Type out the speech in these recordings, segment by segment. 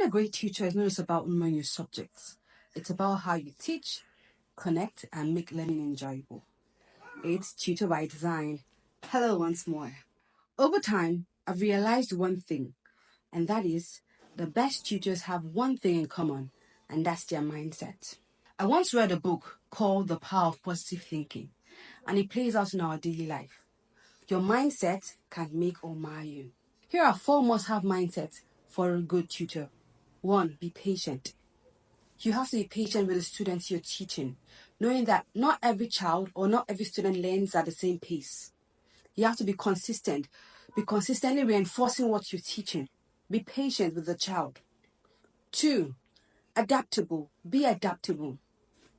a great teacher is not just about knowing your subjects. It's about how you teach, connect, and make learning enjoyable. It's Tutor by Design. Hello once more. Over time, I've realized one thing, and that is the best tutors have one thing in common, and that's their mindset. I once read a book called The Power of Positive Thinking, and it plays out in our daily life. Your mindset can make or mar you. Here are 4 must-have mindsets for a good tutor. 1. Be patient. You have to be patient with the students you're teaching, knowing that not every child or not every student learns at the same pace. You have to be consistent. Be consistently reinforcing what you're teaching. Be patient with the child. 2. Adaptable. Be adaptable.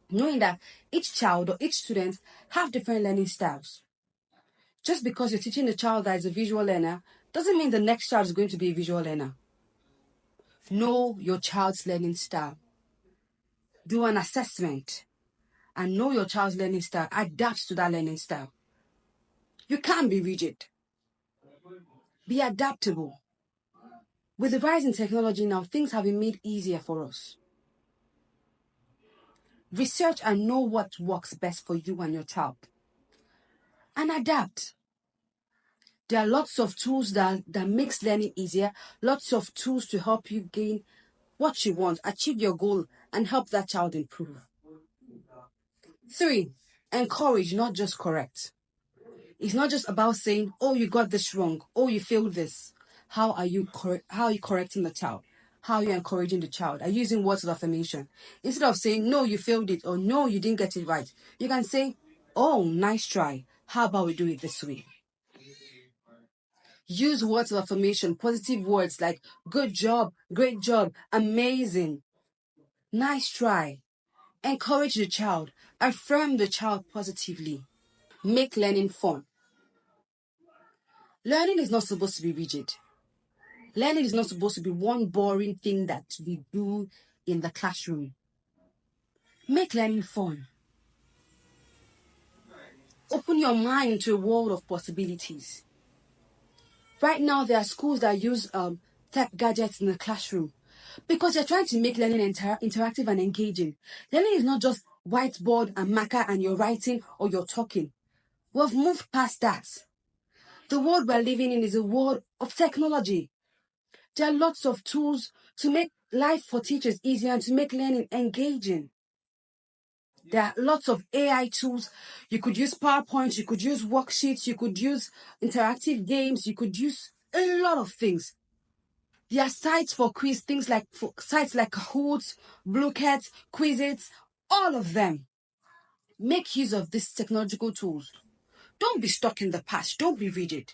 Knowing that each child or each student have different learning styles. Just because you're teaching a child that is a visual learner doesn't mean the next child is going to be a visual learner. Know your child's learning style. Do an assessment and know your child's learning style. Adapt to that learning style. You can't be rigid. Be adaptable. With the rise in technology now, things have been made easier for us. Research and know what works best for you and your child. And adapt. There are lots of tools that makes learning easier, lots of tools to help you gain what you want, achieve your goal, and help that child improve. 3, encourage, not just correct. It's not just about saying, oh, you got this wrong, oh, you failed this. How are you correcting the child? How are you encouraging the child? Are you using words of affirmation? Instead of saying, no, you failed it, or no, you didn't get it right, you can say, oh, nice try. How about we do it this way? Use words of affirmation, positive words like good job, great job, amazing, nice try. Encourage the child. Affirm the child positively. Make learning fun. Learning is not supposed to be rigid. Learning is not supposed to be one boring thing that we do in the classroom. Make learning fun. Open your mind to a world of possibilities. Right now, there are schools that use tech gadgets in the classroom because they're trying to make learning interactive and engaging. Learning is not just whiteboard and marker and you're writing or you're talking. We've moved past that. The world we're living in is a world of technology. There are lots of tools to make life for teachers easier and to make learning engaging. There are lots of AI tools. You could use PowerPoint, you could use worksheets, you could use interactive games, you could use a lot of things. There are sites for quiz, sites like Kahoot, Bluecat, Quizits, all of them. Make use of these technological tools. Don't be stuck in the past. Don't be rigid.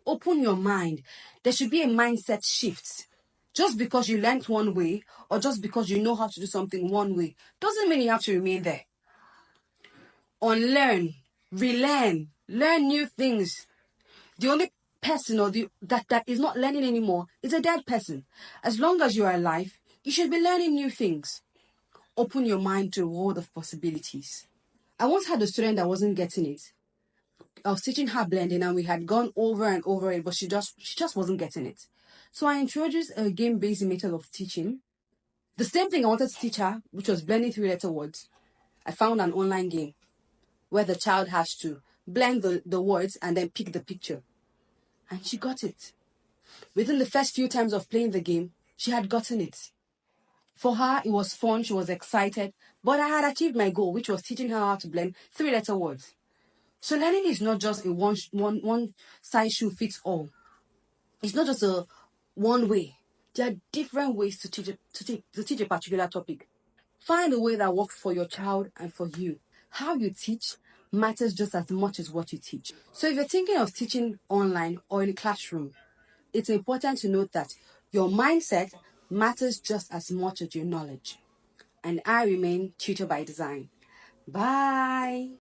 Open your mind. There should be a mindset shift. Just because you learned one way or just because you know how to do something one way doesn't mean you have to remain there. Unlearn, relearn, learn new things. The only person that is not learning anymore is a dead person. As long as you are alive, you should be learning new things. Open your mind to a world of possibilities. I once had a student that wasn't getting it. I was teaching her blending and we had gone over and over it, but she just wasn't getting it. So I introduced a game-based method of teaching. The same thing I wanted to teach her, which was blending 3-letter words. I found an online game where the child has to blend the words and then pick the picture. And she got it. Within the first few times of playing the game, she had gotten it. For her, it was fun, she was excited, but I had achieved my goal, which was teaching her how to blend 3-letter words. So learning is not just a one size shoe fits all. It's not just a one way. There are different ways to teach a particular topic. Find a way that works for your child and for you. How you teach matters just as much as what you teach. So if you're thinking of teaching online or in a classroom, it's important to note that your mindset matters just as much as your knowledge. And I remain Tutor by Design. Bye.